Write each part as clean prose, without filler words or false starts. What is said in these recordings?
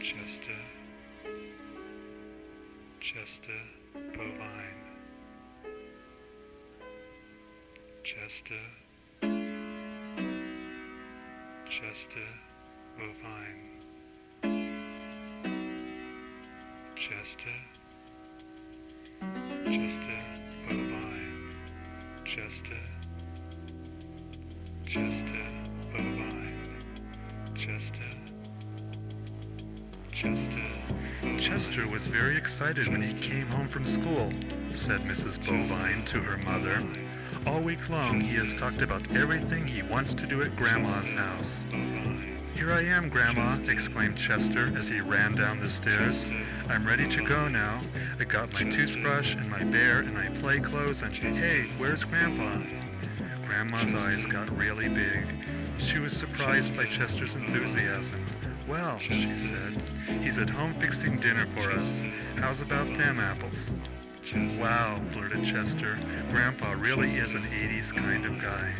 Chester, Chester, Bovine, Chester, Chester, Bovine, Chester, Chester, Bovine, Chester, Chester, Bovine, Chester, Chester. Chester was very excited when he came home from school, said Mrs. Bovine to her mother. All week long he has talked about everything he wants to do at Grandma's house. Here I am, Grandma, exclaimed Chester as he ran down the stairs. I'm ready to go now. I got my toothbrush and my bear and my play clothes and hey, where's Grandpa? Grandma's eyes got really big. She was surprised by Chester's enthusiasm. Well, she said, he's at home fixing dinner for us. How's about them apples? Wow, blurted Chester. Grandpa really is an 80s kind of guy.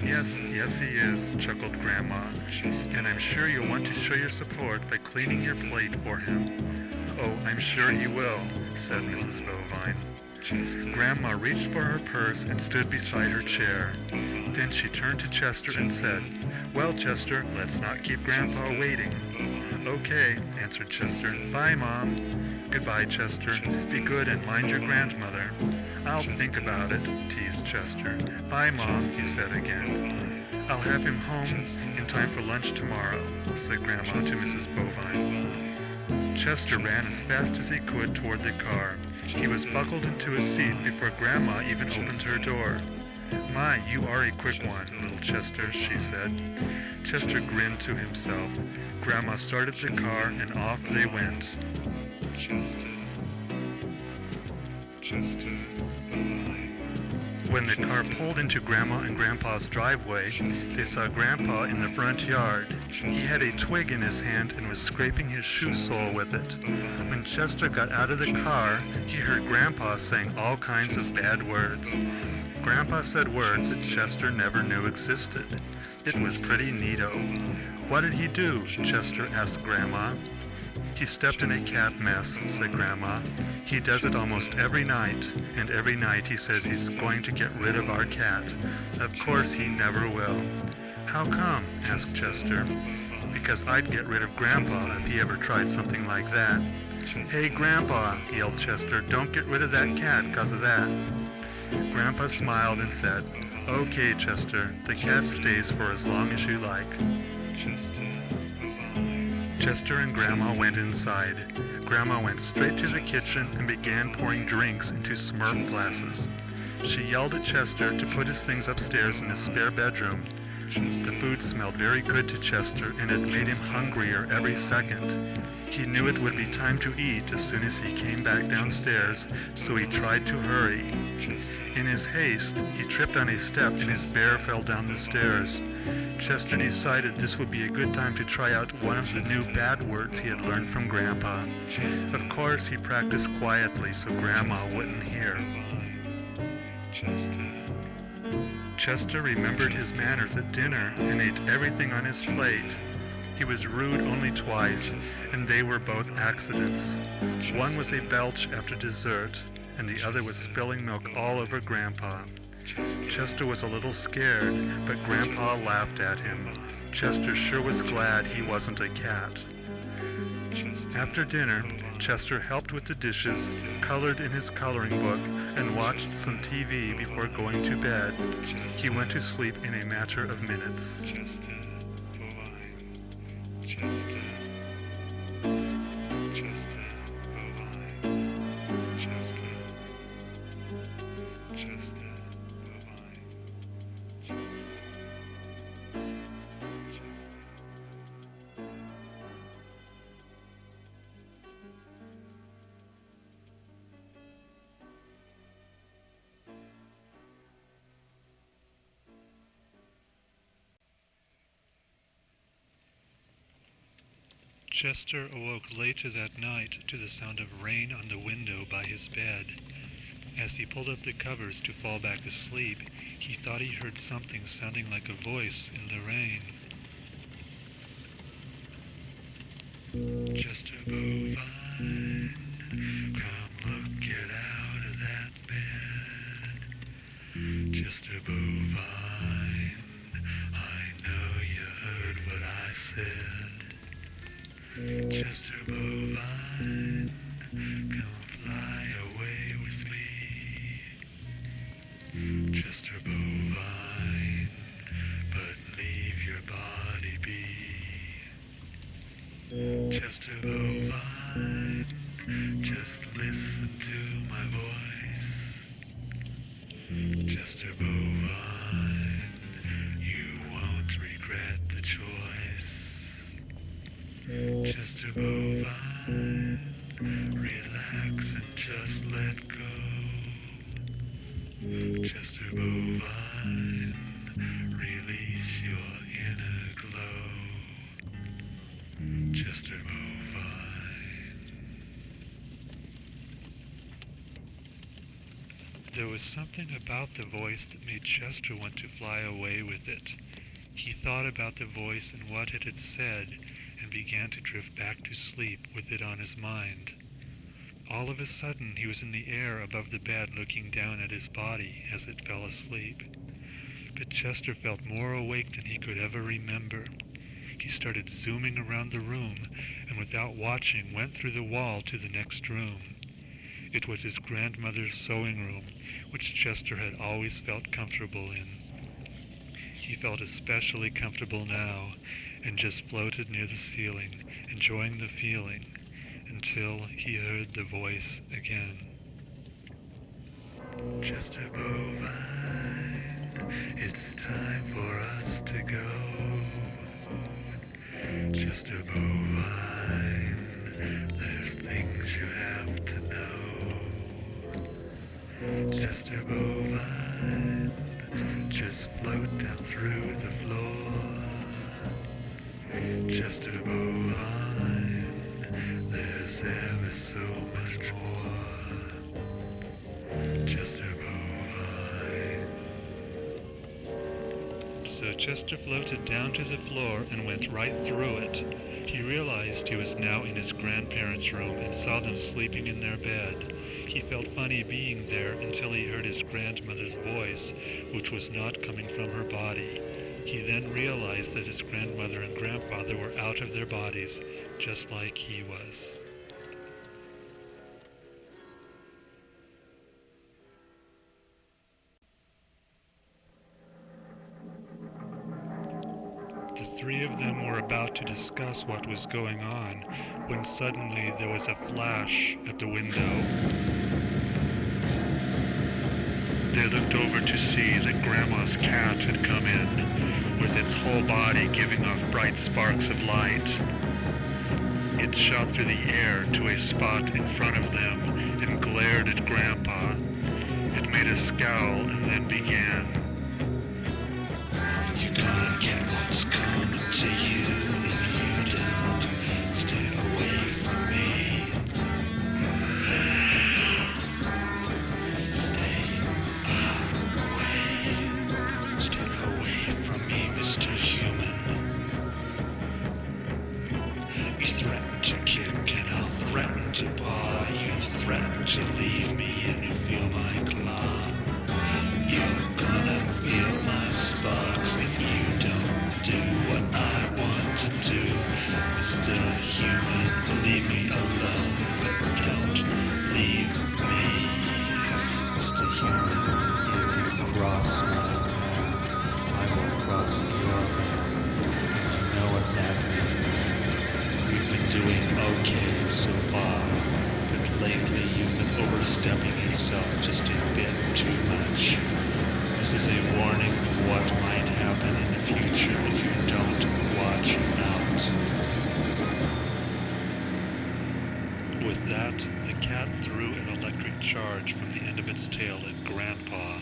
Yes, he is, chuckled Grandma. And I'm sure you'll want to show your support by cleaning your plate for him. Oh, I'm sure he will, said Mrs. Bovine. Grandma reached for her purse and stood beside her chair. Then she turned to Chester and said, Well, Chester, let's not keep Grandpa waiting. Okay, answered Chester. Bye, Mom. Goodbye, Chester. Be good and mind your grandmother. I'll think about it, teased Chester. Bye, Mom, he said again. I'll have him home in time for lunch tomorrow, said Grandma to Mrs. Bovine. Chester ran as fast as he could toward the car. He was buckled into his seat before Grandma even opened her door. My, you are a quick one, little Chester, she said. Chester grinned to himself. Grandma started the car and off they went. When the car pulled into Grandma and Grandpa's driveway, they saw Grandpa in the front yard. He had a twig in his hand and was scraping his shoe sole with it. When Chester got out of the car, he heard Grandpa saying all kinds of bad words. Grandpa said words that Chester never knew existed. It was pretty neato. What did he do? Chester asked Grandma. He stepped in a cat mess, said Grandma. He does it almost every night, and every night he says he's going to get rid of our cat. Of course he never will. How come? Asked Chester. Because I'd get rid of Grandpa if he ever tried something like that. Hey, Grandpa, yelled Chester, don't get rid of that cat 'cause of that. Grandpa smiled and said, Okay, Chester, the cat stays for as long as you like. Chester and Grandma went inside. Grandma went straight to the kitchen and began pouring drinks into Smurf glasses. She yelled at Chester to put his things upstairs in his spare bedroom. The food smelled very good to Chester and it made him hungrier every second. He knew it would be time to eat as soon as he came back downstairs, so he tried to hurry. In his haste, he tripped on a step and his bear fell down the stairs. Chester decided this would be a good time to try out one of the new bad words he had learned from Grandpa. Of course, he practiced quietly so Grandma wouldn't hear. Chester remembered his manners at dinner and ate everything on his plate. He was rude only twice, and they were both accidents. One was a belch after dessert, and the other was spilling milk all over Grandpa. Chester was a little scared, but Grandpa laughed at him. Chester sure was glad he wasn't a cat. After dinner, Chester helped with the dishes, colored in his coloring book, and watched some TV before going to bed. He went to sleep in a matter of minutes. Chester awoke later that night to the sound of rain on the window by his bed. As he pulled up the covers to fall back asleep, he thought he heard something sounding like a voice in the rain. Just a bovine, come look, get out of that bed. Just a bovine, I know you heard what I said. Just a bovine, come fly away with me. Just a bovine, but leave your body be. Just a bovine, just listen to my voice. Just a bovine, you won't regret the choice. Just a bovine, relax and just let go. Just a bovine, release your inner glow. Just a bovine. There was something about the voice that made Chester want to fly away with it. He thought about the voice and what it had said, and began to drift back to sleep with it on his mind. All of a sudden, he was in the air above the bed looking down at his body as it fell asleep. But Chester felt more awake than he could ever remember. He started zooming around the room, and without watching, went through the wall to the next room. It was his grandmother's sewing room, which Chester had always felt comfortable in. He felt especially comfortable now, and just floated near the ceiling, enjoying the feeling, until he heard the voice again. Just a bovine, it's time for us to go. Just a bovine, there's things you have to know. Just a bovine, just float down through the floor. Just a bovine, there's ever so much more. Just a bovine. So Chester floated down to the floor and went right through it. He realized he was now in his grandparents' room and saw them sleeping in their bed. He felt funny being there until he heard his grandmother's voice, which was not coming from her body. He then realized that his grandmother and grandfather were out of their bodies, just like he was. The three of them were about to discuss what was going on when suddenly there was a flash at the window. They looked over to see that Grandma's cat had come in, with its whole body giving off bright sparks of light. It shot through the air to a spot in front of them and glared at Grandpa. It made a scowl and then began. You're gonna get what's coming to you if you don't stay away from me. Stay away from me, Mr. Human. You threaten to kick and I'll threaten to paw. You threaten to leave me and you feel my claw. You're gonna feel my sparks if you don't do what I want to do. Mr. Human, leave me alone, but don't leave me. Mr. Human, if you cross my path, I will cross your path, and you know what that means. We've been doing okay so far, but lately you've been overstepping yourself just a bit too much. This is a warning of what might happen in the future if you don't watch out. With that, the cat threw an electric charge from the end of its tail at Grandpa,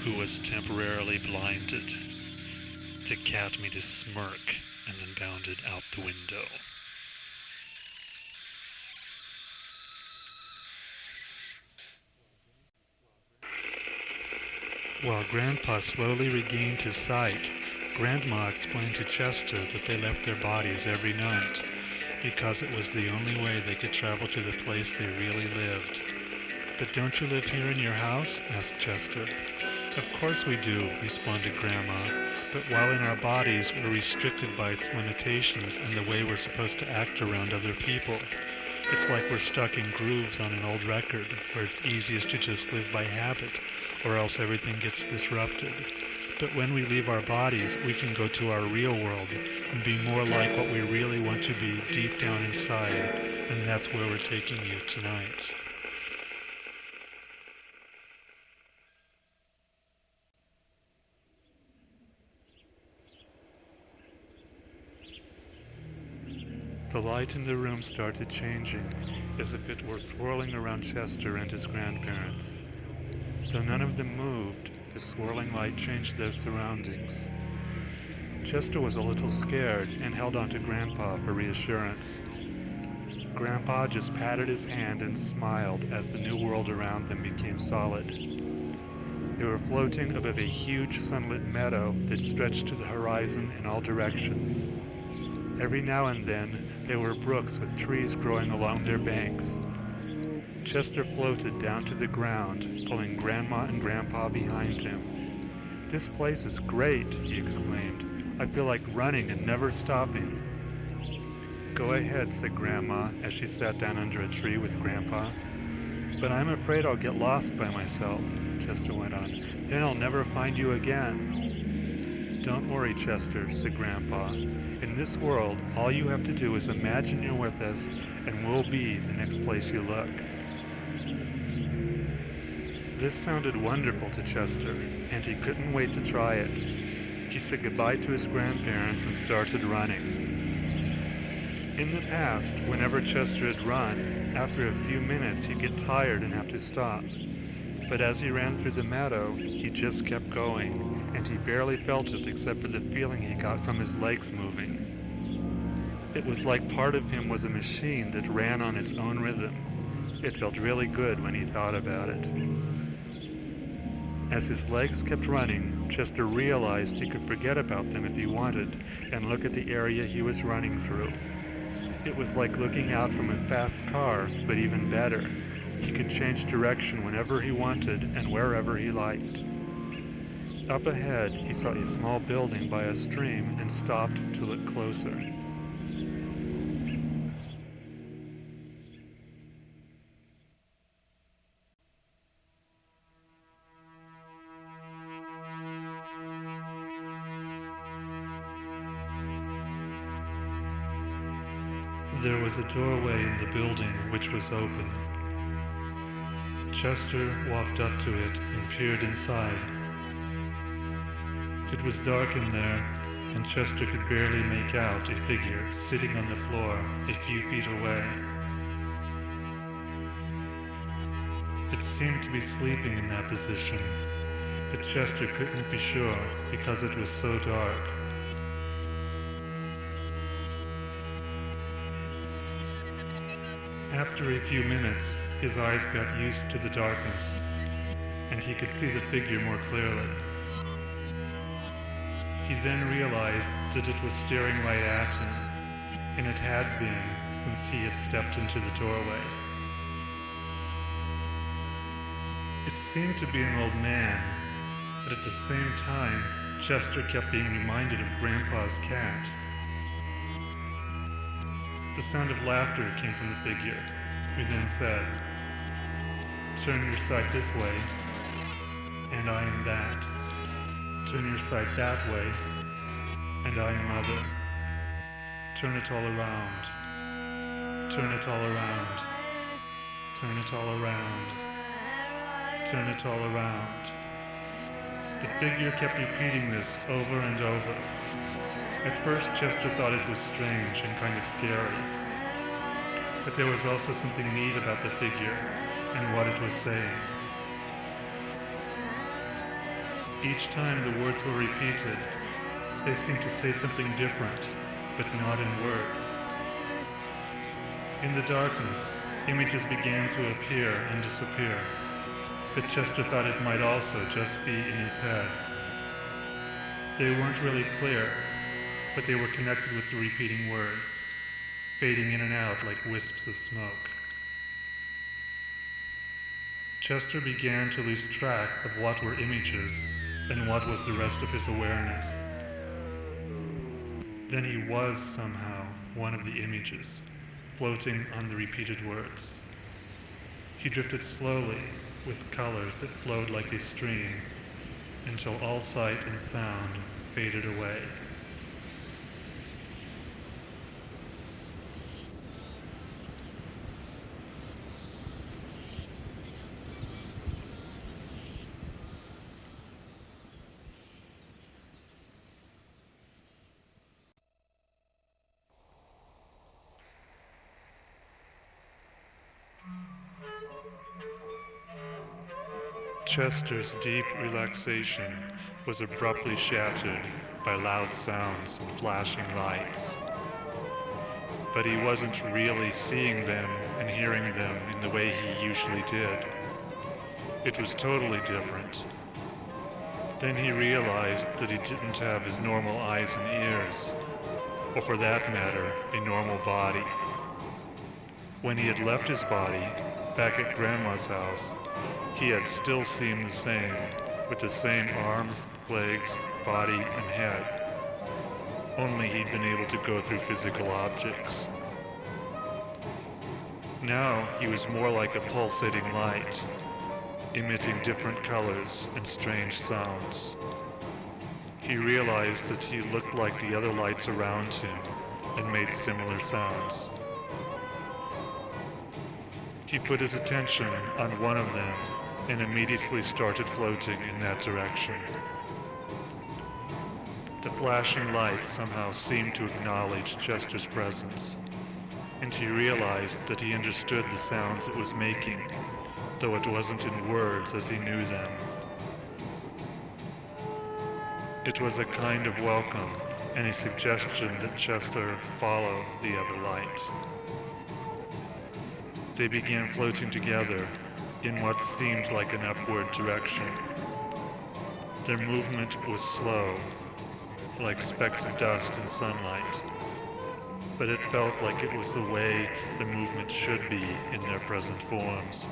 who was temporarily blinded. The cat made a smirk and then bounded out the window. While Grandpa slowly regained his sight, Grandma explained to Chester that they left their bodies every night. because it was the only way they could travel to the place they really lived. "But don't you live here in your house?" asked Chester. "Of course we do," responded Grandma, "but while in our bodies, we're restricted by its limitations and the way we're supposed to act around other people. It's like we're stuck in grooves on an old record, where it's easiest to just live by habit, or else everything gets disrupted. But when we leave our bodies, we can go to our real world and be more like what we really want to be deep down inside, and that's where we're taking you tonight." The light in the room started changing, as if it were swirling around Chester and his grandparents. Though none of them moved, the swirling light changed their surroundings. Chester was a little scared and held on to Grandpa for reassurance. Grandpa just patted his hand and smiled as the new world around them became solid. They were floating above a huge sunlit meadow that stretched to the horizon in all directions. Every now and then, there were brooks with trees growing along their banks. Chester floated down to the ground, pulling Grandma and Grandpa behind him. "This place is great," he exclaimed. "I feel like running and never stopping." "Go ahead," said Grandma as she sat down under a tree with Grandpa. "But I'm afraid I'll get lost by myself," Chester went on. "Then I'll never find you again." "Don't worry, Chester," said Grandpa. "In this world, all you have to do is imagine you're with us, and we'll be the next place you look." This sounded wonderful to Chester, and he couldn't wait to try it. He said goodbye to his grandparents and started running. In the past, whenever Chester had run, after a few minutes he'd get tired and have to stop. But as he ran through the meadow, he just kept going, and he barely felt it except for the feeling he got from his legs moving. It was like part of him was a machine that ran on its own rhythm. It felt really good when he thought about it. As his legs kept running, Chester realized he could forget about them if he wanted and look at the area he was running through. It was like looking out from a fast car, but even better. He could change direction whenever he wanted and wherever he liked. Up ahead, he saw a small building by a stream and stopped to look closer. There was a doorway in the building which was open. Chester walked up to it and peered inside. It was dark in there, and Chester could barely make out a figure sitting on the floor a few feet away. It seemed to be sleeping in that position, but Chester couldn't be sure because it was so dark. After a few minutes, his eyes got used to the darkness, and he could see the figure more clearly. He then realized that it was staring right at him, and it had been since he had stepped into the doorway. It seemed to be an old man, but at the same time, Chester kept being reminded of Grandpa's cat. The sound of laughter came from the figure, who then said, "Turn your sight this way, and I am that. Turn your sight that way, and I am other. Turn it all around. Turn it all around. Turn it all around. Turn it all around." The figure kept repeating this over and over. At first, Chester thought it was strange and kind of scary. But there was also something neat about the figure and what it was saying. Each time the words were repeated, they seemed to say something different, but not in words. In the darkness, images began to appear and disappear, but Chester thought it might also just be in his head. They weren't really clear, but they were connected with the repeating words. fading in and out like wisps of smoke. Chester began to lose track of what were images and what was the rest of his awareness. Then he was somehow one of the images, floating on the repeated words. He drifted slowly with colors that flowed like a stream until all sight and sound faded away. Chester's deep relaxation was abruptly shattered by loud sounds and flashing lights. But he wasn't really seeing them and hearing them in the way he usually did. It was totally different. Then he realized that he didn't have his normal eyes and ears, or for that matter, a normal body. When he had left his body, back at Grandma's house, he had still seemed the same, with the same arms, legs, body, and head. Only he'd been able to go through physical objects. Now he was more like a pulsating light, emitting different colors and strange sounds. He realized that he looked like the other lights around him and made similar sounds. He put his attention on one of them and immediately started floating in that direction. The flashing light somehow seemed to acknowledge Chester's presence, and he realized that he understood the sounds it was making, though it wasn't in words as he knew them. It was a kind of welcome and a suggestion that Chester follow the other light. They began floating together in what seemed like an upward direction. Their movement was slow, like specks of dust in sunlight, but it felt like it was the way the movement should be in their present forms.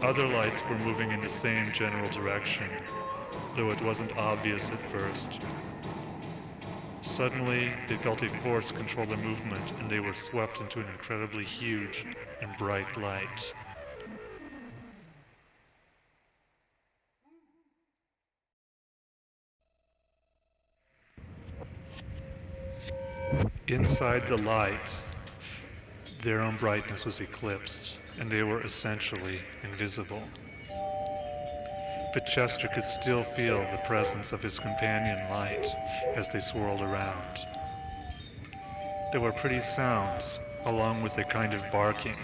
Other lights were moving in the same general direction, though it wasn't obvious at first. Suddenly, they felt a force control their movement, and they were swept into an incredibly huge and bright light. Inside the light, their own brightness was eclipsed, and they were essentially invisible. But Chester could still feel the presence of his companion light as they swirled around. There were pretty sounds, along with a kind of barking,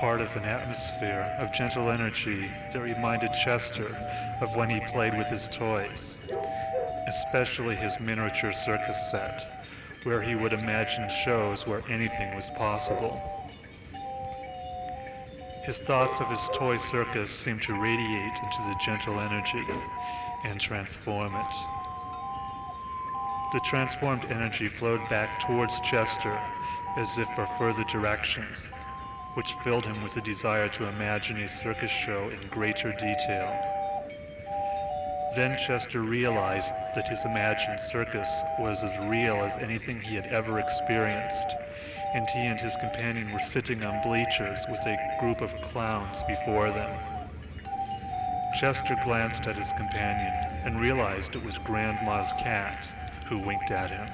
part of an atmosphere of gentle energy that reminded Chester of when he played with his toys, especially his miniature circus set, where he would imagine shows where anything was possible. His thoughts of his toy circus seemed to radiate into the gentle energy and transform it. The transformed energy flowed back towards Chester as if for further directions, which filled him with a desire to imagine a circus show in greater detail. Then Chester realized that his imagined circus was as real as anything he had ever experienced, and he and his companion were sitting on bleachers with a group of clowns before them. Chester glanced at his companion and realized it was Grandma's cat who winked at him.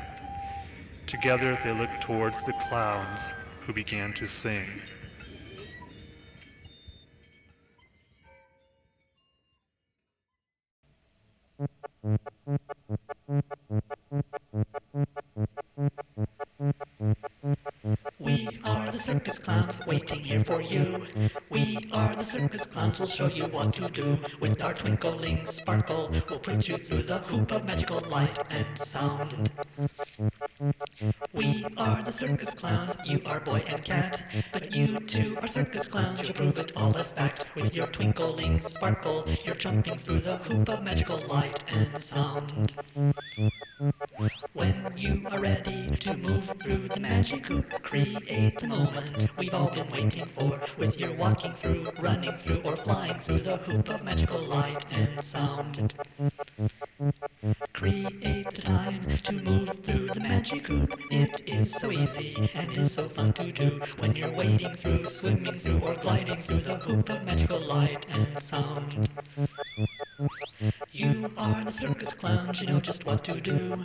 Together they looked towards the clowns who began to sing. We are the circus clowns waiting here for you. We are the circus clowns, we'll show you what to do. With our twinkling sparkle, we'll put you through the hoop of magical light and sound. We are the circus clowns, you are boy and cat. But you too are circus clowns, you'll prove it all as fact. With your twinkling sparkle, you're jumping through the hoop of magical light and sound. When you are ready to move through the magic hoop, create the moment we've all been waiting for. With your walking through, running through, or flying through the hoop of magical light and sound. Create the time to move through the magic hoop. It is so easy and is so fun to do when you're wading through, swimming through, or gliding through the hoop of magical light and sound. You are the circus clowns, you know just what to do.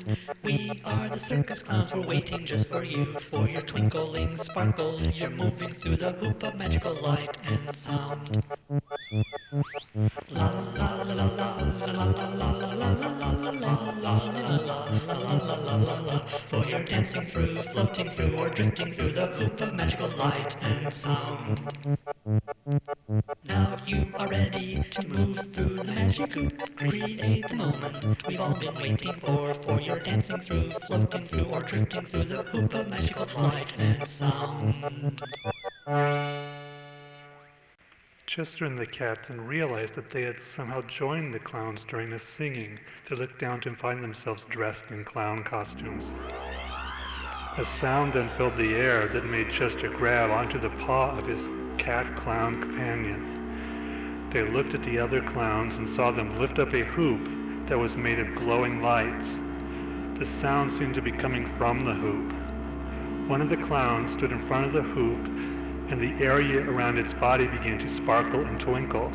We are the circus clowns, we're waiting just for you. For your twinkling sparkle, you're moving through the hoop of magical light and sound. La la la la la la la la la la la la. For you're dancing through, floating through, or drifting through the hoop of magical light and sound. Now you are ready to move through the magic hoop. Create the moment we've all been waiting for. For you're dancing through, floating through, or drifting through the hoop of magical light and sound. Chester and the cat then realized that they had somehow joined the clowns during the singing. They looked down to find themselves dressed in clown costumes. A sound then filled the air that made Chester grab onto the paw of his cat-clown companion. They looked at the other clowns and saw them lift up a hoop that was made of glowing lights. The sound seemed to be coming from the hoop. One of the clowns stood in front of the hoop, and the area around its body began to sparkle and twinkle.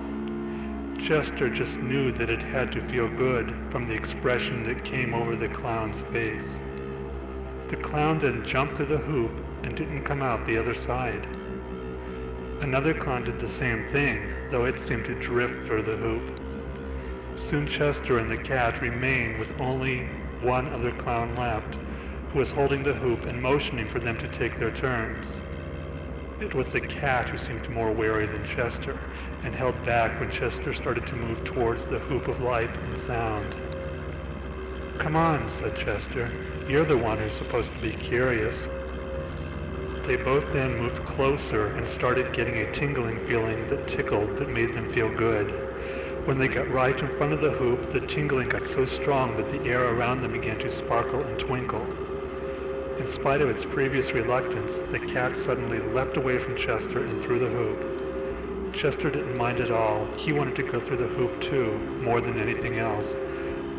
Chester just knew that it had to feel good from the expression that came over the clown's face. The clown then jumped through the hoop and didn't come out the other side. Another clown did the same thing, though it seemed to drift through the hoop. Soon Chester and the cat remained with only one other clown left, who was holding the hoop and motioning for them to take their turns. It was the cat who seemed more wary than Chester, and held back when Chester started to move towards the hoop of light and sound. "Come on," said Chester. "You're the one who's supposed to be curious." They both then moved closer and started getting a tingling feeling that tickled but made them feel good. When they got right in front of the hoop, the tingling got so strong that the air around them began to sparkle and twinkle. In spite of its previous reluctance, the cat suddenly leapt away from Chester and through the hoop. Chester didn't mind at all. He wanted to go through the hoop too, more than anything else.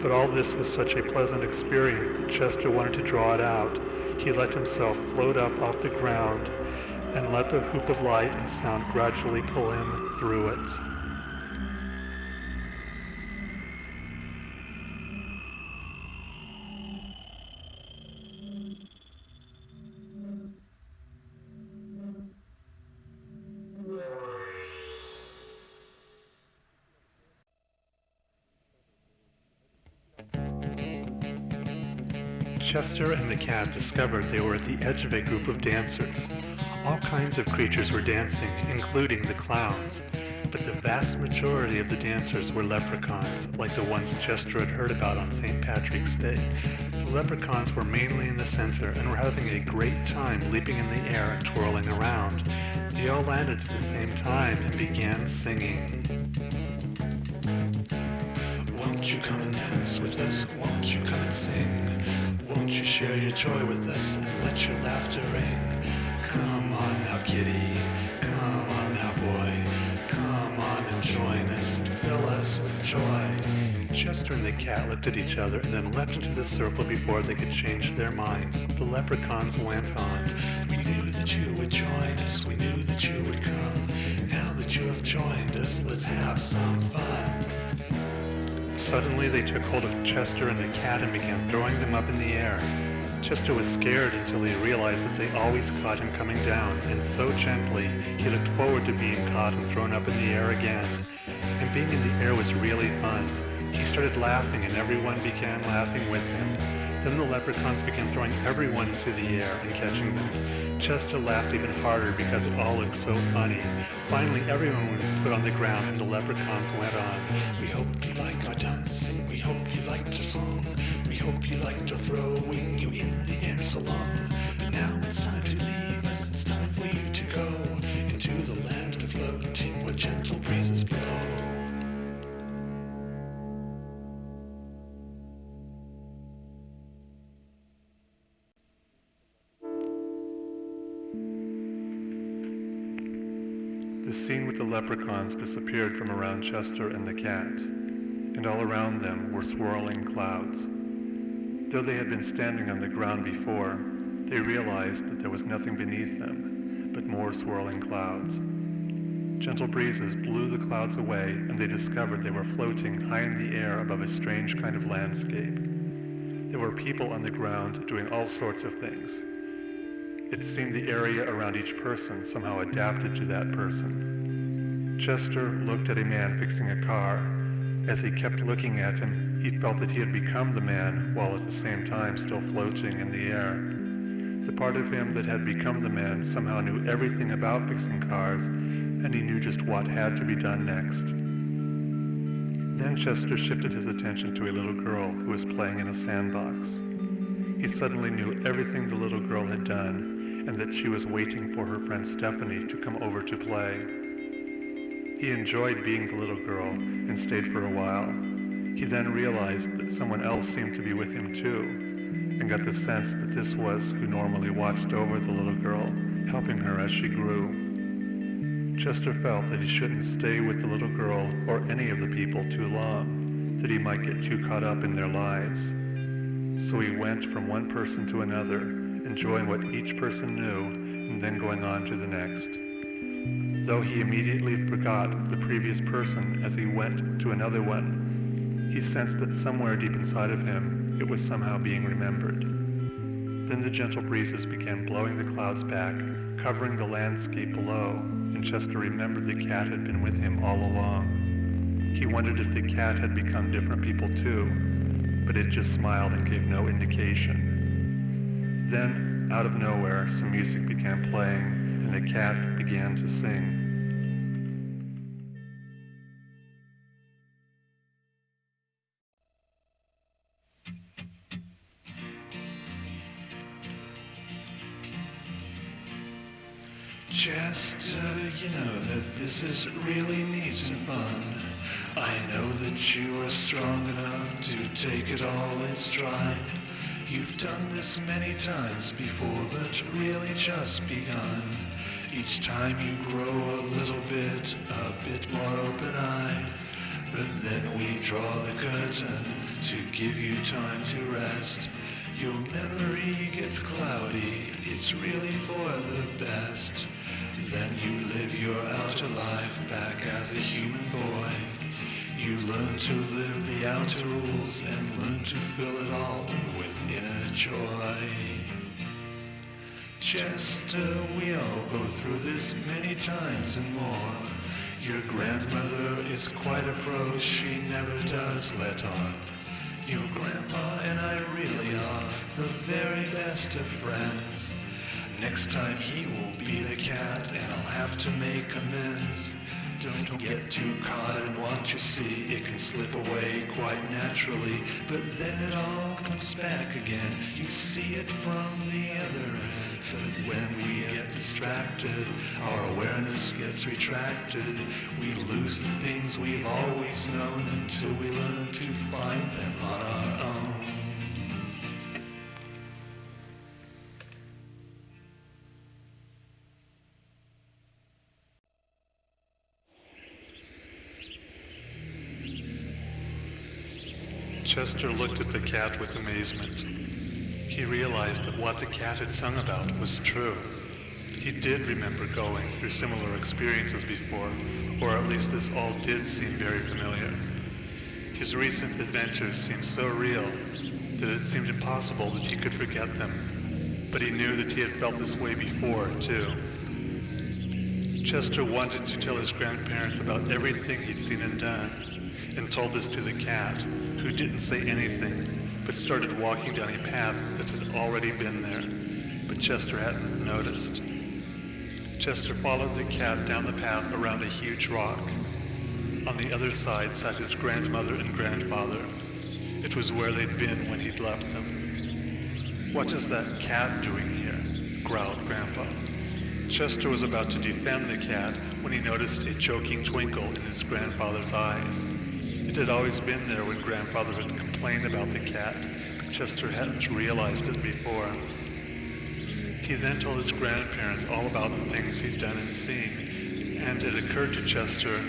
But all this was such a pleasant experience that Chester wanted to draw it out. He let himself float up off the ground and let the hoop of light and sound gradually pull him through it. Chester and the cat discovered they were at the edge of a group of dancers. All kinds of creatures were dancing, including the clowns, but the vast majority of the dancers were leprechauns, like the ones Chester had heard about on St. Patrick's Day. The leprechauns were mainly in the center and were having a great time leaping in the air and twirling around. They all landed at the same time and began singing. "Won't you come and dance with us? Won't you come and sing? Won't you share your joy with us and let your laughter ring? Come on now, kitty. Come on now, boy. Come on and join us and fill us with joy." Chester and the cat looked at each other and then leapt into the circle before they could change their minds. The leprechauns went on. "We knew that you would join us. We knew that you would come. Now that you have joined us, let's have some fun." Suddenly they took hold of Chester and the cat and began throwing them up in the air. Chester was scared until he realized that they always caught him coming down, and so gently he looked forward to being caught and thrown up in the air again. And being in the air was really fun. He started laughing and everyone began laughing with him. Then the leprechauns began throwing everyone into the air and catching them. Chester laughed even harder because it all looked so funny. Finally, everyone was put on the ground and the leprechauns went on. "We hope you like our dancing. We hope you liked our song. We hope you liked our throwing you in the air so long. But now it's time to leave us. It's time for you to go into the land of floating where gentle breezes blow." The scene with the leprechauns disappeared from around Chester and the cat, and all around them were swirling clouds. Though they had been standing on the ground before, they realized that there was nothing beneath them but more swirling clouds. Gentle breezes blew the clouds away, and they discovered they were floating high in the air above a strange kind of landscape. There were people on the ground doing all sorts of things. It seemed the area around each person somehow adapted to that person. Chester looked at a man fixing a car. As he kept looking at him, he felt that he had become the man while at the same time still floating in the air. The part of him that had become the man somehow knew everything about fixing cars, and he knew just what had to be done next. Then Chester shifted his attention to a little girl who was playing in a sandbox. He suddenly knew everything the little girl had done, and that she was waiting for her friend Stephanie to come over to play. He enjoyed being the little girl and stayed for a while. He then realized that someone else seemed to be with him too, and got the sense that this was who normally watched over the little girl, helping her as she grew. Chester felt that he shouldn't stay with the little girl or any of the people too long, that he might get too caught up in their lives. So he went from one person to another, enjoying what each person knew, and then going on to the next. Though he immediately forgot the previous person as he went to another one, he sensed that somewhere deep inside of him, it was somehow being remembered. Then the gentle breezes began blowing the clouds back, covering the landscape below, and Chester remembered the cat had been with him all along. He wondered if the cat had become different people too, but it just smiled and gave no indication. Then, out of nowhere, some music began playing, and the cat began to sing. Chester, you know that this is really neat and fun. I know that you are strong enough to take it all in stride. You've done this many times before, but really just begun. Each time you grow a bit more open-eyed. But then we draw the curtain to give you time to rest. Your memory gets cloudy, it's really for the best. Then you live your outer life back as a human boy. You learn to live the outer rules and learn to fill it all with inner joy. Chester, we all go through this many times and more. Your grandmother is quite a pro, she never does let on. Your grandpa and I really are the very best of friends. Next time he will be the cat and I'll have to make amends. Don't get too caught in what you see, it can slip away quite naturally, but then it all comes back again, you see it from the other end. But when we get distracted, our awareness gets retracted, we lose the things we've always known until we learn to find them on our own. Chester looked at the cat with amazement. He realized that what the cat had sung about was true. He did remember going through similar experiences before, or at least this all did seem very familiar. His recent adventures seemed so real that it seemed impossible that he could forget them. But he knew that he had felt this way before, too. Chester wanted to tell his grandparents about everything he'd seen and done, and told this to the cat, who didn't say anything, but started walking down a path that had already been there, but Chester hadn't noticed. Chester followed the cat down the path around a huge rock. On the other side sat his grandmother and grandfather. It was where they'd been when he'd left them. "What is that cat doing here?" growled Grandpa. Chester was about to defend the cat when he noticed a joking twinkle in his grandfather's eyes. It had always been there when Grandfather had complained about the cat, but Chester hadn't realized it before. He then told his grandparents all about the things he'd done and seen, and it occurred to Chester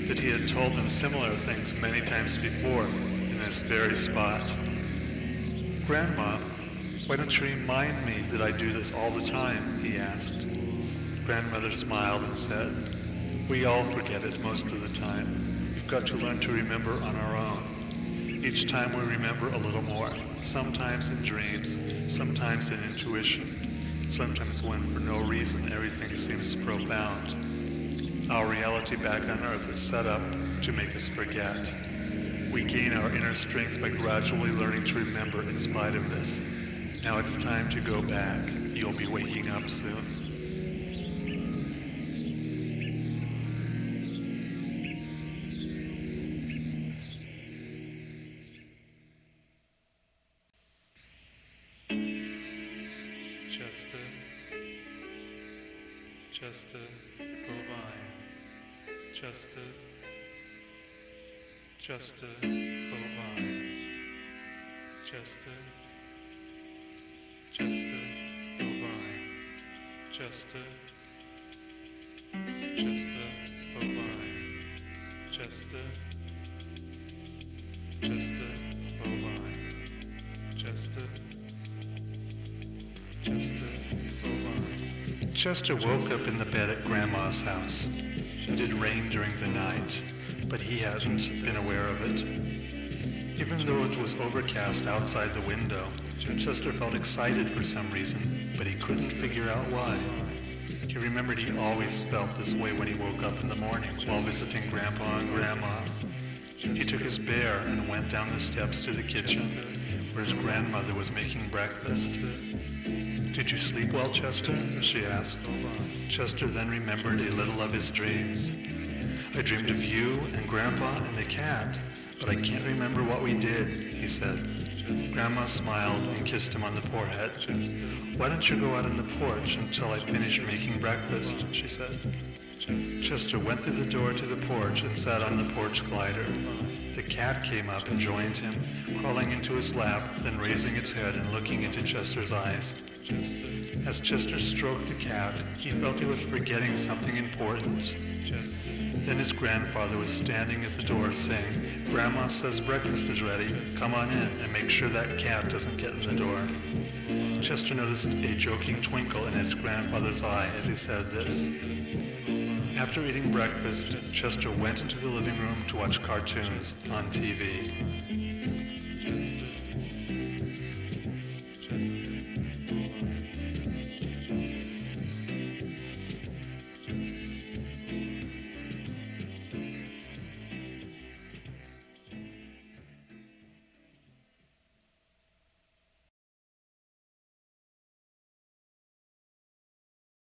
that he had told them similar things many times before in this very spot. "Grandma, why don't you remind me that I do this all the time?" he asked. Grandmother smiled and said, "We all forget it most of the time. We've got to learn to remember on our own. Each time we remember a little more, sometimes in dreams, sometimes in intuition, sometimes when for no reason everything seems profound. Our reality back on Earth is set up to make us forget. We gain our inner strength by gradually learning to remember in spite of this. Now it's time to go back. You'll be waking up soon." Chester, Bovine, Chester, Bovine, Chester, Bovine, Chester, Bovine, Chester, Bovine, Chester, Bovine. Chester woke up in the bed at Grandma's house. It had rained during the night, but he hadn't been aware of it. Even though it was overcast outside the window, Chester felt excited for some reason, but he couldn't figure out why. He remembered he always felt this way when he woke up in the morning while visiting Grandpa and Grandma. He took his bear and went down the steps to the kitchen, where his grandmother was making breakfast. "Did you sleep well, Chester?" she asked. Chester then remembered a little of his dreams. "I dreamed of you and Grandpa and the cat, but I can't remember what we did," he said. Grandma smiled and kissed him on the forehead. "Why don't you go out on the porch until I finish making breakfast?" she said. Chester went through the door to the porch and sat on the porch glider. The cat came up and joined him, crawling into his lap, then raising its head and looking into Chester's eyes. As Chester stroked the cat, he felt he was forgetting something important. Then his grandfather was standing at the door saying, "Grandma says breakfast is ready. Come on in and make sure that cat doesn't get in the door." Chester noticed a joking twinkle in his grandfather's eye as he said this. After eating breakfast, Chester went into the living room to watch cartoons on TV.